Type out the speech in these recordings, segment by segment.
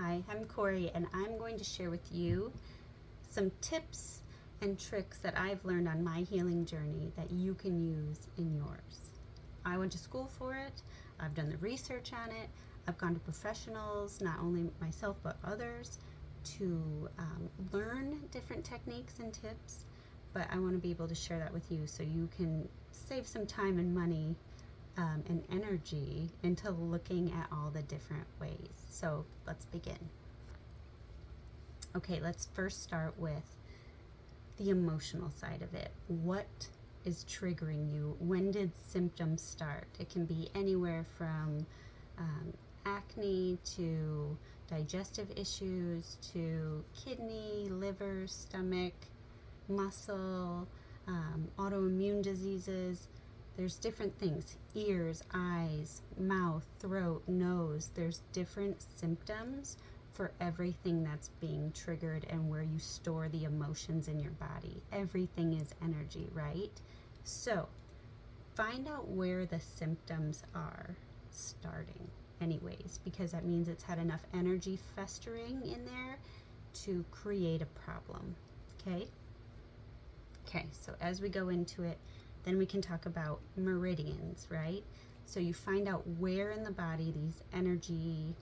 Hi, I'm Kori, and I'm going to share with you some tips and tricks that I've learned on my healing journey that you can use in yours. I went to school for it, I've done the research on it, I've gone to professionals, not only myself but others, to learn different techniques and tips, but I want to be able to share that with you so you can save some time and money and energy into looking at all the different ways. So let's begin. Okay, let's first start with the emotional side of it. What is triggering you? When did symptoms start? It can be anywhere from acne to digestive issues to kidney, liver, stomach, muscle, autoimmune diseases. There's different things, ears, eyes, mouth, throat, nose. There's different symptoms for everything that's being triggered and where you store the emotions in your body. Everything is energy, right? So find out where the symptoms are starting anyways, because that means it's had enough energy festering in there to create a problem, okay? Okay, so as we go into it, then we can talk about meridians, right? So you find out where in the body these energy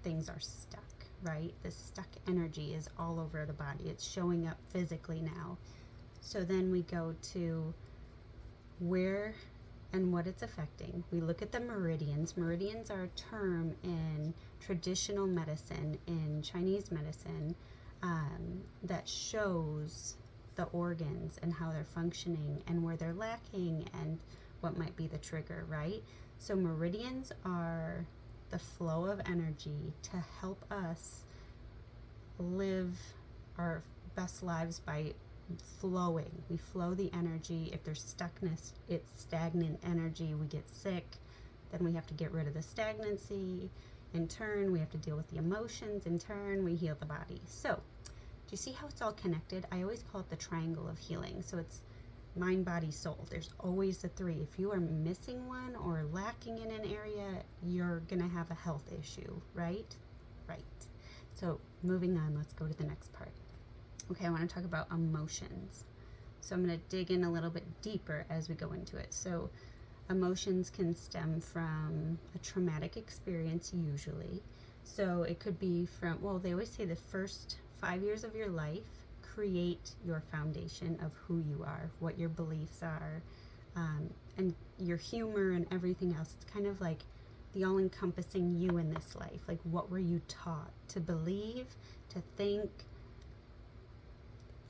things are stuck, right? The stuck energy is all over the body. It's showing up physically now. So then we go to where and what it's affecting. We look at the meridians. Meridians are a term in traditional medicine, in Chinese medicine, that shows the organs and how they're functioning and where they're lacking and what might be the trigger, right? So meridians are the flow of energy to help us live our best lives by flowing. We flow the energy. If there's stuckness, it's stagnant energy. We get sick, then we have to get rid of the stagnancy. In turn, we have to deal with the emotions. In turn, we heal the body. So do you see how it's all connected? I always call it the triangle of healing. So it's mind, body, soul. There's always the three. If you are missing one or lacking in an area, you're going to have a health issue, right? Right. So moving on, let's go to the next part. Okay, I want to talk about emotions. So I'm going to dig in a little bit deeper as we go into it. So emotions can stem from a traumatic experience usually. So it could be from, well, they always say the first 5 years of your life create your foundation of who you are, what your beliefs are, and your humor and everything else. It's kind of like the all-encompassing you in this life. Like, what were you taught to believe, to think?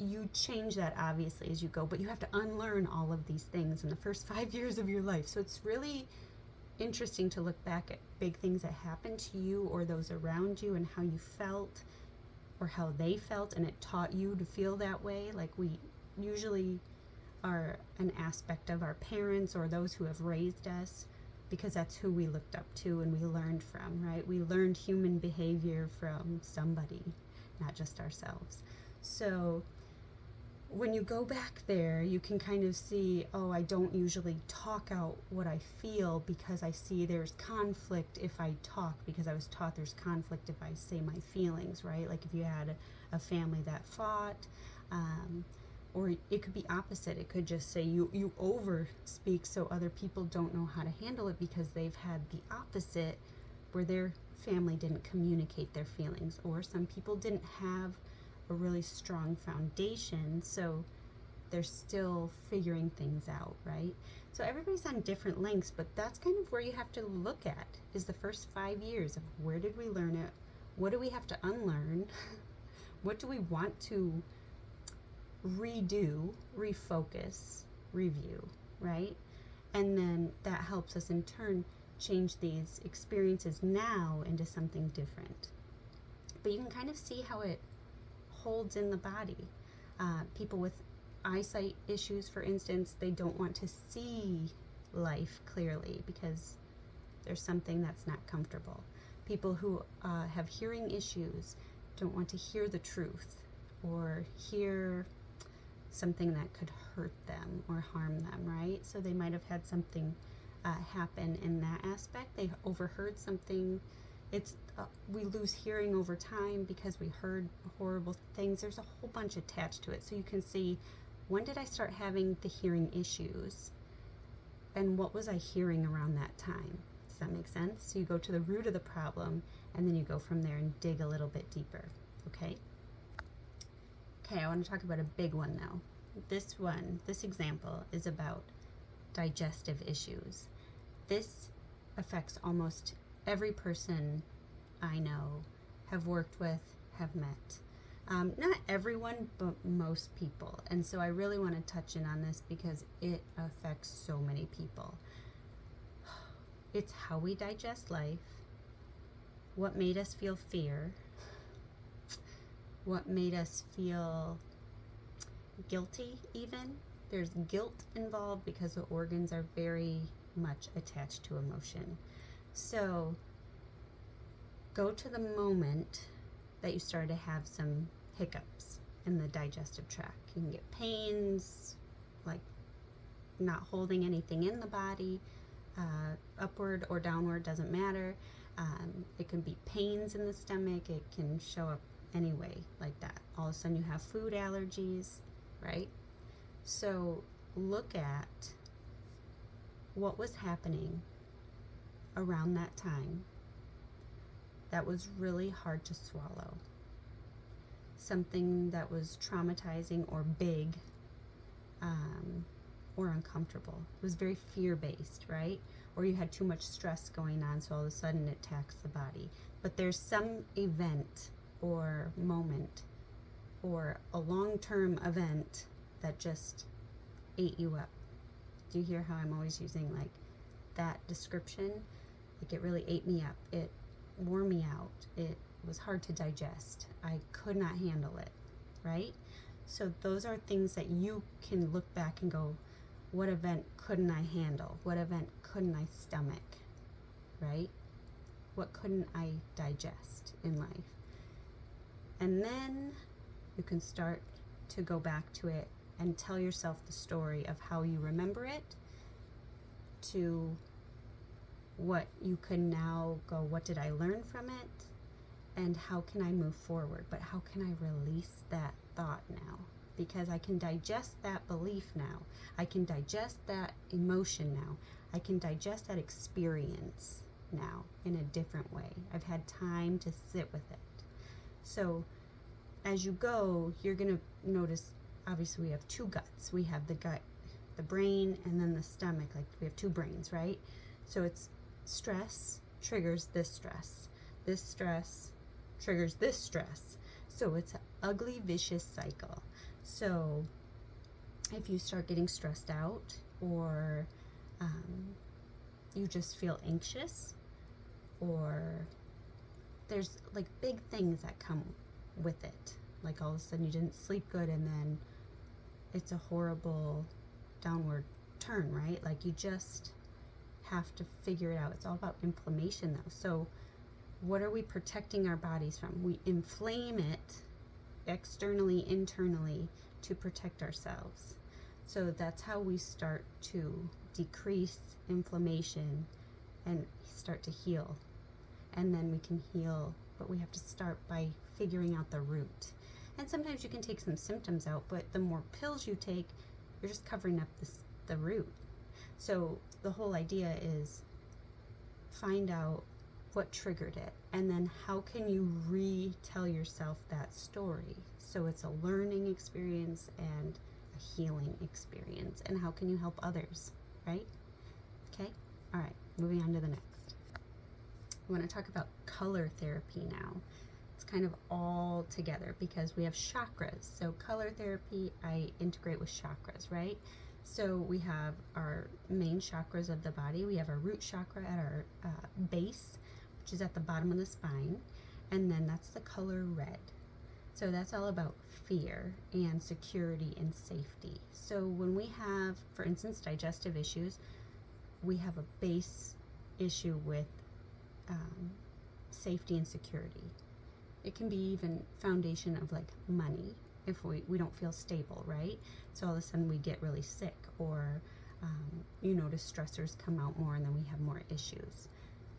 You change that obviously as you go, but you have to unlearn all of these things in the first 5 years of your life. So it's really interesting to look back at big things that happened to you or those around you and how you felt or how they felt, and it taught you to feel that way. Like, we usually are an aspect of our parents or those who have raised us because that's who we looked up to and we learned from, right? We learned human behavior from somebody, not just ourselves. So when you go back there, you can kind of see, oh, I don't usually talk out what I feel because I see there's conflict if I talk, because I was taught there's conflict if I say my feelings, right? Like if you had a family that fought, or it could be opposite. It could just say you over speak so other people don't know how to handle it because they've had the opposite where their family didn't communicate their feelings, or some people didn't have a really strong foundation, so they're still figuring things out, right? So everybody's on different lengths, but that's kind of where you have to look at, is the first 5 years of where did we learn it, what do we have to unlearn, what do we want to redo, refocus, review, right? And then that helps us in turn change these experiences now into something different. But you can kind of see how it holds in the body. People with eyesight issues, for instance, they don't want to see life clearly because there's something that's not comfortable. People who have hearing issues don't want to hear the truth or hear something that could hurt them or harm them, right? So they might have had something happen in that aspect. They overheard something It's we lose hearing over time because we heard horrible things. There's a whole bunch attached to it. So you can see, when did I start having the hearing issues? And what was I hearing around that time? Does that make sense? So you go to the root of the problem, and then you go from there and dig a little bit deeper, okay? Okay, I want to talk about a big one though. This example is about digestive issues. This affects almost every person I know, have worked with, have met. Not everyone, but most people. And so I really want to touch in on this because it affects so many people. It's how we digest life, what made us feel fear, what made us feel guilty even. There's guilt involved because the organs are very much attached to emotion. So go to the moment that you start to have some hiccups in the digestive tract. You can get pains, like not holding anything in the body, upward or downward, doesn't matter. It can be pains in the stomach. It can show up anyway like that. All of a sudden you have food allergies, right? So look at what was happening around that time that was really hard to swallow. Something that was traumatizing or big, or uncomfortable. It was very fear-based, right? Or you had too much stress going on, so all of a sudden it attacks the body. But there's some event or moment or a long-term event that just ate you up. Do you hear how I'm always using like that description? Like it really ate me up. It wore me out. It was hard to digest. I could not handle it, right? So those are things that you can look back and go, what event couldn't I handle? What event couldn't I stomach, right? What couldn't I digest in life? And then you can start to go back to it and tell yourself the story of how you remember it, to what you can now go, what did I learn from it? And how can I move forward? But how can I release that thought now? Because I can digest that belief now. I can digest that emotion now. I can digest that experience now in a different way. I've had time to sit with it. So as you go, you're going to notice, obviously we have two guts. We have the gut, the brain, and then the stomach. Like we have two brains, right? So it's stress triggers this stress. This stress triggers this stress. So it's an ugly, vicious cycle. So if you start getting stressed out, or you just feel anxious, or there's like big things that come with it, like all of a sudden you didn't sleep good and then it's a horrible downward turn, right? Like you just have to figure it out. It's all about inflammation though. So what are we protecting our bodies from? We inflame it externally, internally, to protect ourselves. So that's how we start to decrease inflammation and start to heal. And then we can heal, but we have to start by figuring out the root. And sometimes you can take some symptoms out, but the more pills you take, you're just covering up the root. So the whole idea is find out what triggered it, and then how can you retell yourself that story so it's a learning experience and a healing experience, and how can you help others, right? Okay, all right, moving on to the next. I want to talk about color therapy now. It's kind of all together because we have chakras. So color therapy, I integrate with chakras, right? So we have our main chakras of the body. We have our root chakra at our base, which is at the bottom of the spine, and then that's the color red. So that's all about fear and security and safety. So when we have, for instance, digestive issues, we have a base issue with safety and security. It can be even foundation of like money if we don't feel stable, right? So all of a sudden we get really sick, or you notice stressors come out more and then we have more issues.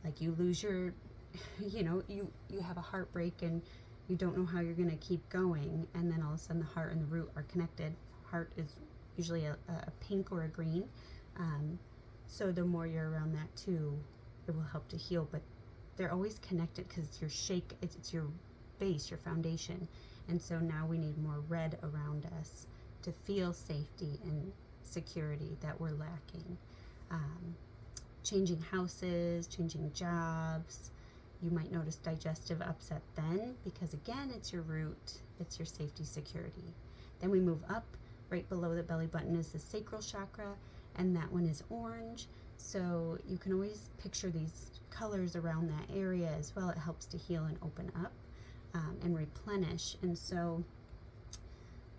Like you lose your you have a heartbreak and you don't know how you're going to keep going, and then all of a sudden the heart and the root are connected. Heart is usually a pink or a green. So the more you're around that too, it will help to heal. But they're always connected because it's your base, your foundation. And so now we need more red around us to feel safety and security that we're lacking. Changing houses, changing jobs. You might notice digestive upset then, because again, it's your root, it's your safety, security. Then we move up. Right below the belly button is the sacral chakra, and that one is orange. So you can always picture these colors around that area as well. It helps to heal and open up and replenish. And so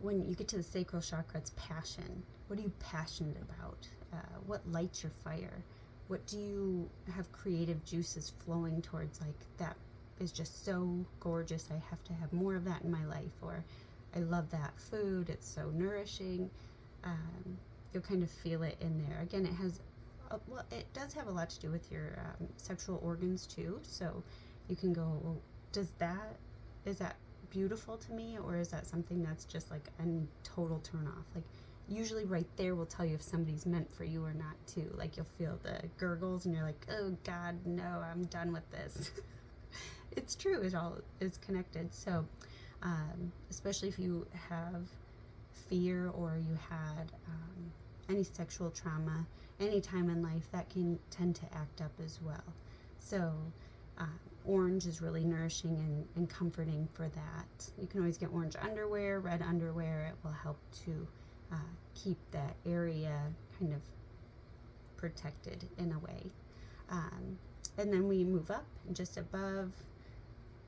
when you get to the sacral chakra, it's passion. What are you passionate about? What lights your fire? What do you have creative juices flowing towards? Like, that is just so gorgeous. I have to have more of that in my life. Or I love that food. It's so nourishing. You'll kind of feel it in there. Again, it does have a lot to do with your sexual organs too. So you can go, well, is that beautiful to me, or is that something that's just like a total turn off? Like, usually right there will tell you if somebody's meant for you or not too. Like, you'll feel the gurgles and you're like, oh God, no, I'm done with this. It's true, it all is connected. So especially if you have fear, or you had any sexual trauma any time in life, that can tend to act up as well. So orange is really nourishing and comforting for that. You can always get orange underwear, red underwear. It will help to keep that area kind of protected in a way. And then we move up, and just above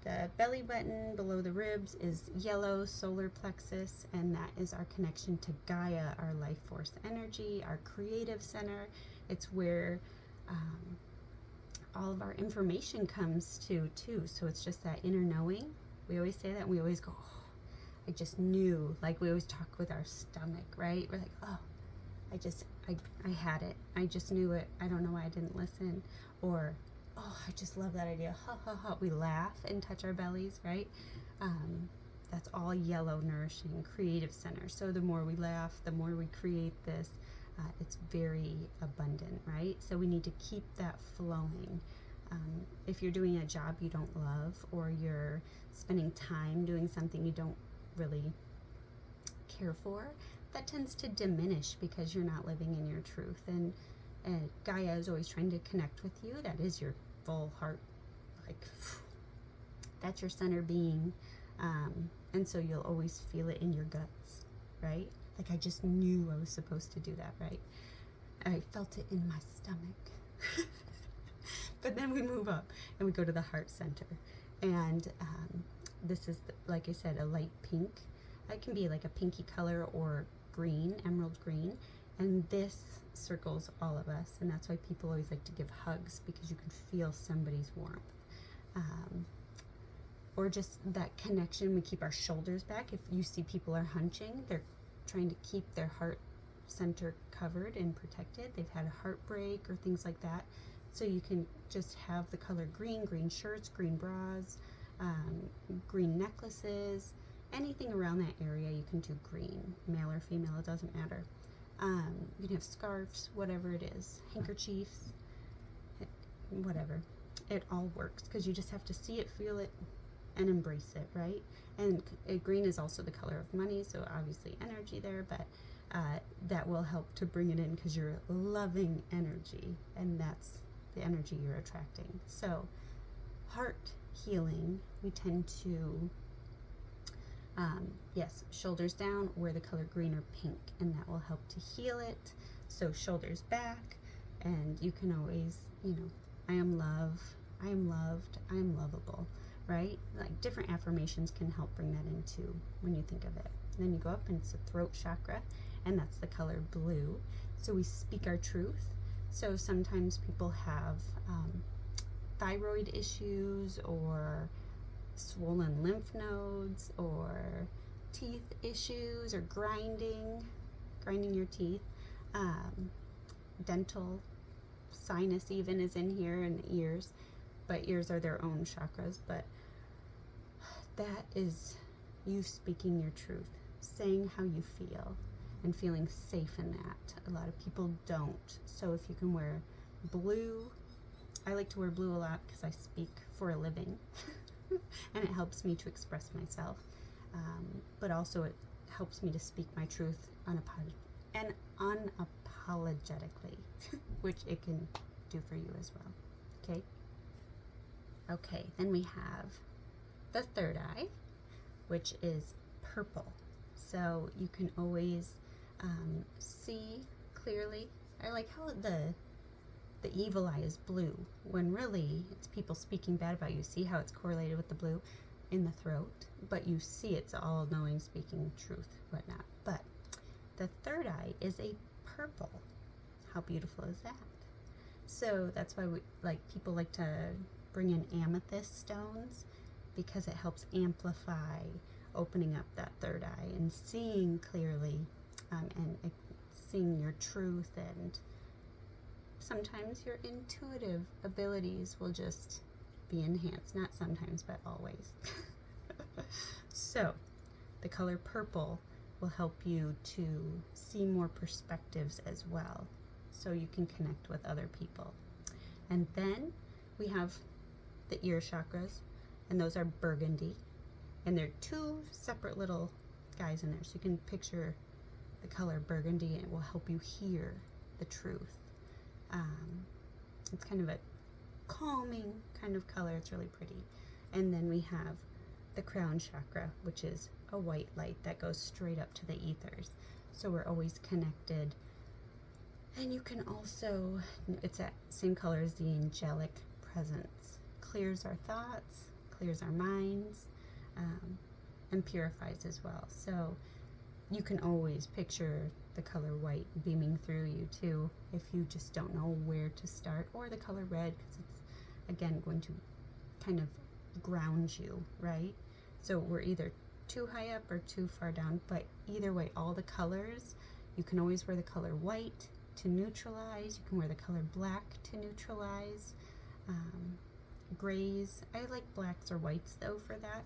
the belly button, below the ribs, is yellow, solar plexus, and that is our connection to Gaia, our life force energy, our creative center. It's where all of our information comes to too. So it's just that inner knowing. We always say that, and we always go, oh, I just knew. Like, we always talk with our stomach, right? We're like, oh, I had it. I just knew it. I don't know why I didn't listen. Or, oh, I just love that idea. Ha ha ha. We laugh and touch our bellies, right? That's all yellow, nourishing, creative center. So the more we laugh, the more we create this. It's very abundant, right? So we need to keep that flowing. If you're doing a job you don't love, or you're spending time doing something you don't really care for, that tends to diminish because you're not living in your truth. And Gaia is always trying to connect with you. That is your full heart, like, that's your center being. And so you'll always feel it in your guts, right? Like, I just knew I was supposed to do that, right? I felt it in my stomach. But then we move up and we go to the heart center. And this is, like I said, a light pink. It can be like a pinky color or green, emerald green. And this circles all of us. And that's why people always like to give hugs, because you can feel somebody's warmth. Or just that connection. We keep our shoulders back. If you see people are hunching, they're trying to keep their heart center covered and protected. They've had a heartbreak or things like that. So you can just have the color green, green shirts, green bras, green necklaces, anything around that area you can do green, male or female, it doesn't matter. You can have scarves, whatever it is, handkerchiefs, whatever. It all works, because you just have to see it, feel it, and embrace it, right? And green is also the color of money, so obviously energy there, but that will help to bring it in, because you're loving energy, and that's the energy you're attracting. So heart healing, we tend to, yes, shoulders down, wear the color green or pink, and that will help to heal it. So shoulders back, and you can always, I am love, I am loved, I am lovable, right? Like, different affirmations can help bring that into when you think of it. And then you go up, and it's the throat chakra, and that's the color blue. So we speak our truth. So sometimes people have thyroid issues, or swollen lymph nodes, or teeth issues, or grinding your teeth. Dental sinus even is in here, in the ears. but ears are their own chakras. But that is you speaking your truth, saying how you feel, and feeling safe in that. A lot of people don't. So if you can wear blue, I like to wear blue a lot because I speak for a living and it helps me to express myself. But also it helps me to speak my truth and unapologetically, which it can do for you as well. Okay? Okay, then we have the third eye, which is purple. So you can always see clearly. I like how the evil eye is blue, when really it's people speaking bad about you. See how it's correlated with the blue in the throat, but you see it's all knowing, speaking truth, whatnot. But the third eye is a purple. How beautiful is that? So that's why people like to bring in amethyst stones, because it helps amplify opening up that third eye and seeing clearly, and seeing your truth. And sometimes your intuitive abilities will just be enhanced. Not sometimes, but always. So the color purple will help you to see more perspectives as well, so you can connect with other people. And then we have the ear chakras, and those are burgundy, and they're two separate little guys in there. So you can picture the color burgundy, and it will help you hear the truth. It's kind of a calming kind of color. It's really pretty. And then we have the crown chakra, which is a white light that goes straight up to the ethers. So we're always connected. And you can also, it's that same color as the angelic presence. Clears our thoughts, clears our minds, and purifies as well. So you can always picture the color white beaming through you too, if you just don't know where to start, or the color red, because it's again going to kind of ground you, right? So we're either too high up or too far down, but either way, all the colors, you can always wear the color white to neutralize. You can wear the color black to neutralize. Grays, I like blacks or whites though for that,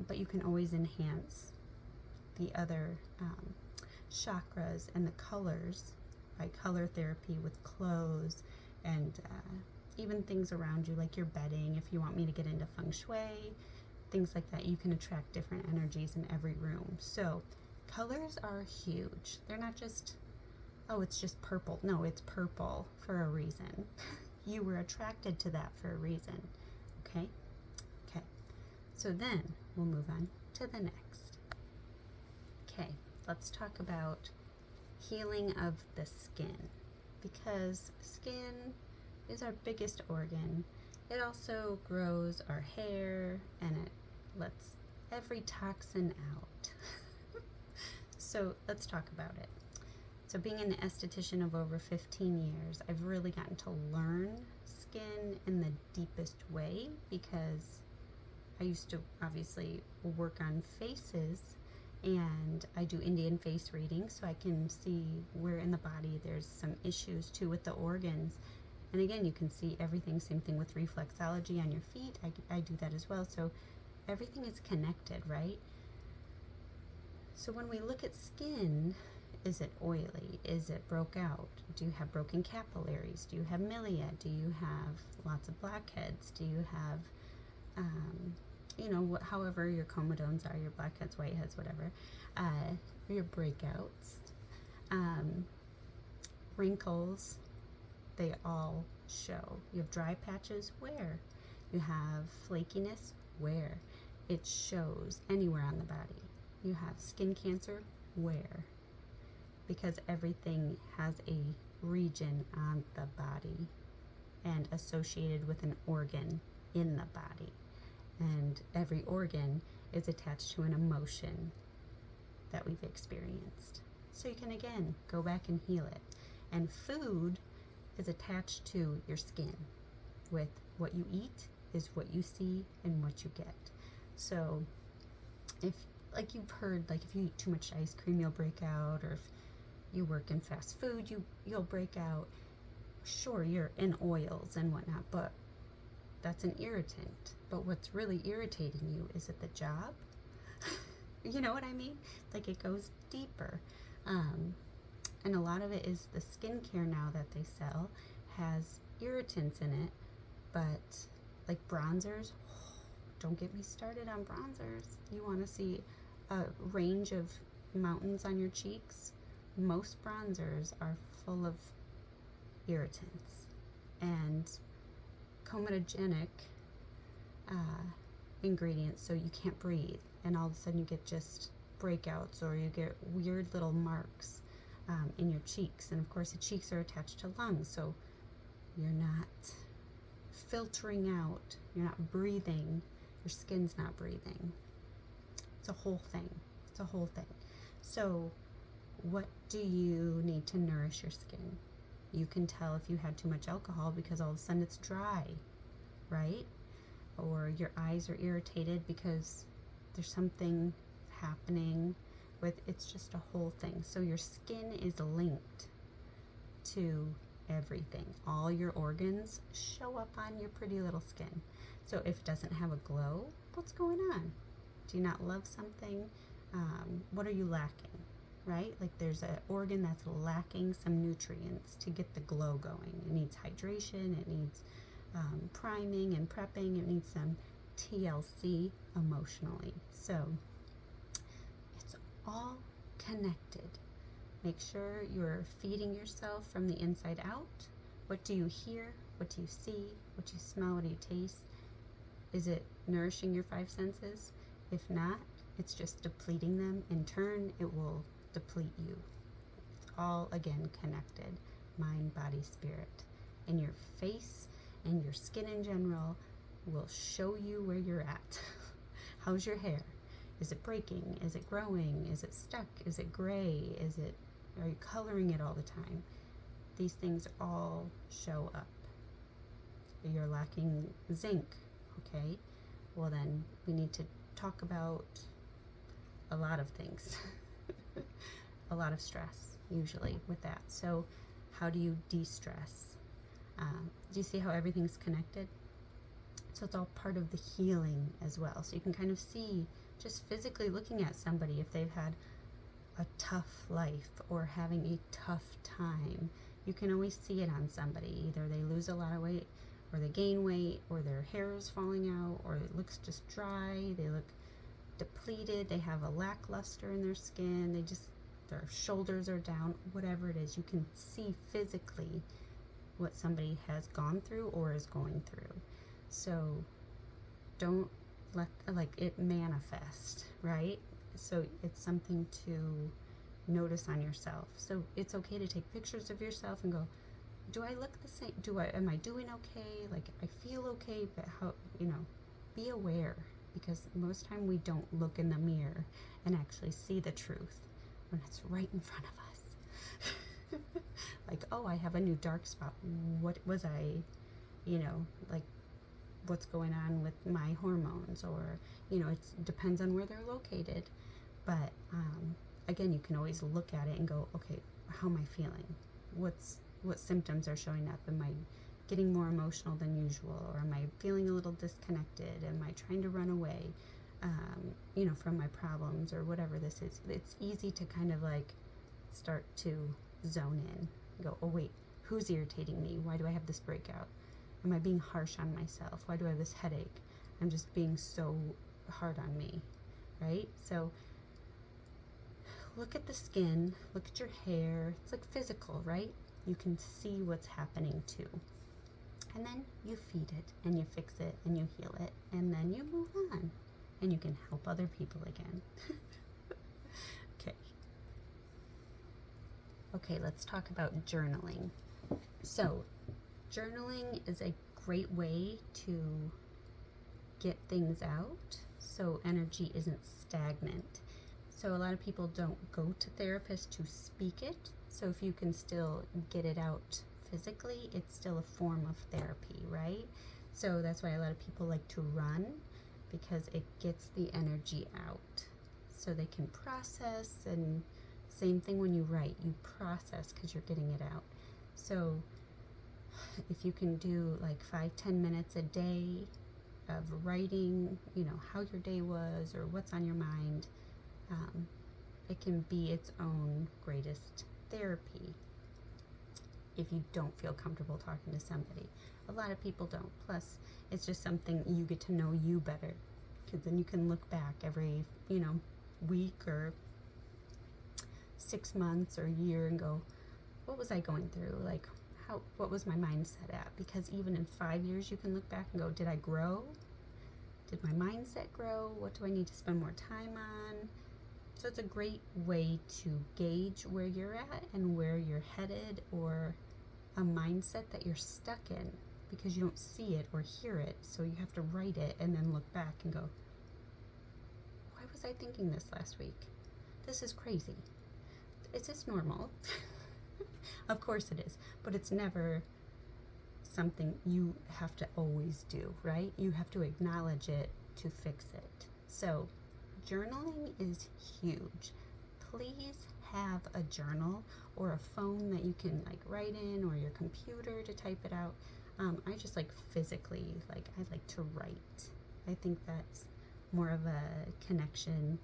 but you can always enhance the other chakras and the colors by color therapy with clothes, and even things around you, like your bedding. If you want me to get into feng shui, things like that, you can attract different energies in every room. So colors are huge. They're not just, oh, it's just purple. No, it's purple for a reason. You were attracted to that for a reason. Okay? Okay. So then we'll move on to the next. Okay, let's talk about healing of the skin, because skin is our biggest organ. It also grows our hair, and it lets every toxin out. So let's talk about it. So being an esthetician of over 15 years, I've really gotten to learn skin in the deepest way, because I used to obviously work on faces, and I do Indian face readings, so I can see where in the body there's some issues too with the organs. And again, you can see everything. Same thing with reflexology on your feet. I do that as well. So everything is connected, right? So when we look at skin, is it oily? Is it broke out? Do you have broken capillaries? Do you have milia? Do you have lots of blackheads? Do you have, however your comedones are, your blackheads, whiteheads, whatever, your breakouts, wrinkles, they all show. You have dry patches, where? You have flakiness, where? It shows anywhere on the body. You have skin cancer, where? Because everything has a region on the body and associated with an organ in the body. And every organ is attached to an emotion that we've experienced. So you can, again, go back and heal it. And food is attached to your skin. With what you eat is what you see and what you get. So if, like you've heard, like if you eat too much ice cream, you'll break out, or if you work in fast food, you'll break out. Sure, you're in oils and whatnot, but that's an irritant. But what's really irritating you, is it the job? You know what I mean? Like, it goes deeper. And a lot of it is the skincare now that they sell has irritants in it, but like bronzers, don't get me started on bronzers. You want to see a range of mountains on your cheeks? Most bronzers are full of irritants and comedogenic ingredients, so you can't breathe, and all of a sudden you get just breakouts, or you get weird little marks in your cheeks. And of course the cheeks are attached to lungs, so you're not filtering out, you're not breathing, your skin's not breathing. It's a whole thing. It's a whole thing. So what do you need to nourish your skin? You can tell if you had too much alcohol because all of a sudden it's dry, right? Or your eyes are irritated because there's something happening with, it's just a whole thing. So your skin is linked to everything. All your organs show up on your pretty little skin. So if it doesn't have a glow, what's going on? Do you not love something? What are you lacking, right? Like, there's an organ that's lacking some nutrients to get the glow going. It needs hydration, it needs priming and prepping, it needs some TLC emotionally. So it's all connected. Make sure you're feeding yourself from the inside out. What do you hear? What do you see? What do you smell? What do you taste? Is it nourishing your five senses? If not, it's just depleting them. In turn, it will deplete you. It's all, again, connected. Mind, body, spirit. And your face and your skin in general will show you where you're at. How's your hair? Is it breaking? Is it growing? Is it stuck? Is it gray? Are you coloring it all the time? These things all show up. You're lacking zinc, okay? Well, then we need to talk about a lot of things. A lot of stress, usually, with that. So how do you de-stress? Do you see how everything's connected? So it's all part of the healing as well. So you can kind of see, just physically looking at somebody, if they've had a tough life or having a tough time, you can always see it on somebody. Either they lose a lot of weight, or they gain weight, or their hair is falling out, or it looks just dry, they look depleted, they have a lackluster in their skin, their shoulders are down, whatever it is, you can see physically what somebody has gone through or is going through. So don't let it manifest, right? So it's something to notice on yourself. So it's okay to take pictures of yourself and go, do I look the same? Am I doing okay? Like, I feel okay, but how, be aware, because most time we don't look in the mirror and actually see the truth when it's right in front of us. Like, oh, I have a new dark spot. What was I, like, what's going on with my hormones? Or, it depends on where they're located. But again, you can always look at it and go, okay, how am I feeling? What symptoms are showing up? Am I getting more emotional than usual? Or am I feeling a little disconnected? Am I trying to run away, from my problems, or whatever this is? It's easy to kind of like start to zone in, go, oh wait, who's irritating me? Why do I have this breakout? Am I being harsh on myself? Why do I have this headache? I'm just being so hard on me, right? So look at the skin, look at your hair. It's like physical, right? You can see what's happening too. And then you feed it, and you fix it, and you heal it, and then you move on, and you can help other people again. Okay, let's talk about journaling. So journaling is a great way to get things out so energy isn't stagnant. So a lot of people don't go to therapists to speak it. So if you can still get it out physically, it's still a form of therapy, right? So that's why a lot of people like to run, because it gets the energy out so they can process. And same thing when you write, you process because you're getting it out. So if you can do like 5-10 minutes a day of writing, how your day was or what's on your mind, it can be its own greatest therapy if you don't feel comfortable talking to somebody. A lot of people don't. Plus, it's just something you get to know you better, because then you can look back every, week or 6 months or year and go, what was I going through? Like, what was my mindset at? Because even in 5 years, you can look back and go, did I grow? Did my mindset grow? What do I need to spend more time on? So it's a great way to gauge where you're at and where you're headed, or a mindset that you're stuck in because you don't see it or hear it. So you have to write it and then look back and go, why was I thinking this last week? This is crazy. Is this normal? Of course it is, but it's never something you have to always do, right? You have to acknowledge it to fix it. So journaling is huge. Please have a journal or a phone that you can like write in, or your computer to type it out. I just like physically, I like to write. I think that's more of a connection,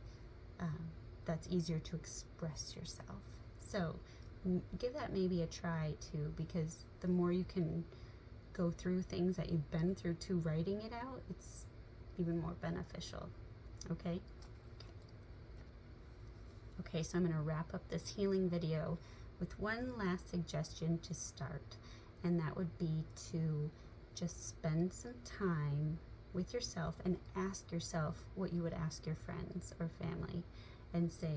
that's easier to express yourself. So give that maybe a try too, because the more you can go through things that you've been through to writing it out, it's even more beneficial. Okay? Okay, so I'm going to wrap up this healing video with one last suggestion to start, and that would be to just spend some time with yourself and ask yourself what you would ask your friends or family, and say,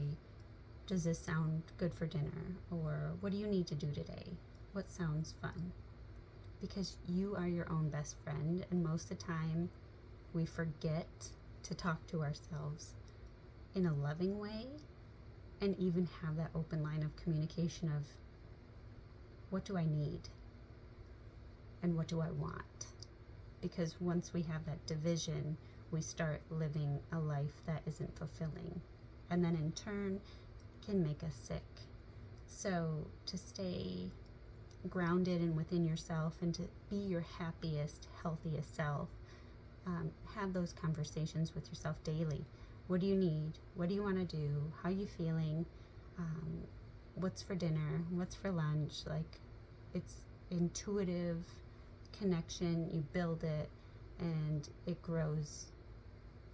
does this sound good for dinner? Or what do you need to do today? What sounds fun? Because you are your own best friend, and most of the time we forget to talk to ourselves in a loving way, and even have that open line of communication of, what do I need and what do I want? Because once we have that division, we start living a life that isn't fulfilling, and then in turn can make us sick. So to stay grounded and within yourself, and to be your happiest, healthiest self, have those conversations with yourself daily. What do you need? What do you want to do? How are you feeling? What's for dinner? What's for lunch? Like, it's intuitive connection. You build it and it grows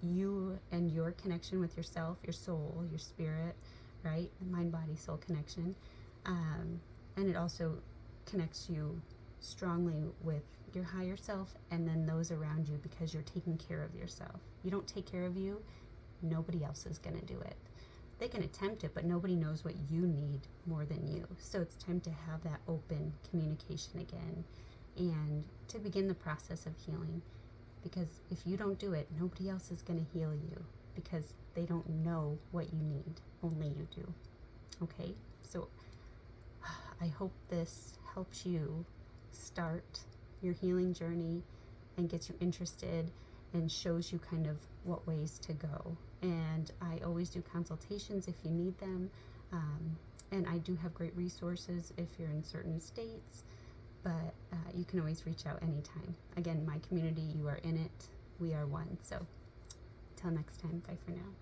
you and your connection with yourself, your soul, your spirit, right? Mind, body, soul connection. And it also connects you strongly with your higher self and then those around you, because you're taking care of yourself. You don't take care of you, nobody else is going to do it. They can attempt it, but nobody knows what you need more than you. So it's time to have that open communication again, and to begin the process of healing. Because if you don't do it, nobody else is going to heal you, because they don't know what you need. Only you do. Okay? So I hope this helps you start your healing journey and gets you interested and shows you kind of what ways to go. And I always do consultations if you need them. And I do have great resources if you're in certain states, but you can always reach out anytime. Again, my community, you are in it. We are one. So till next time, bye for now.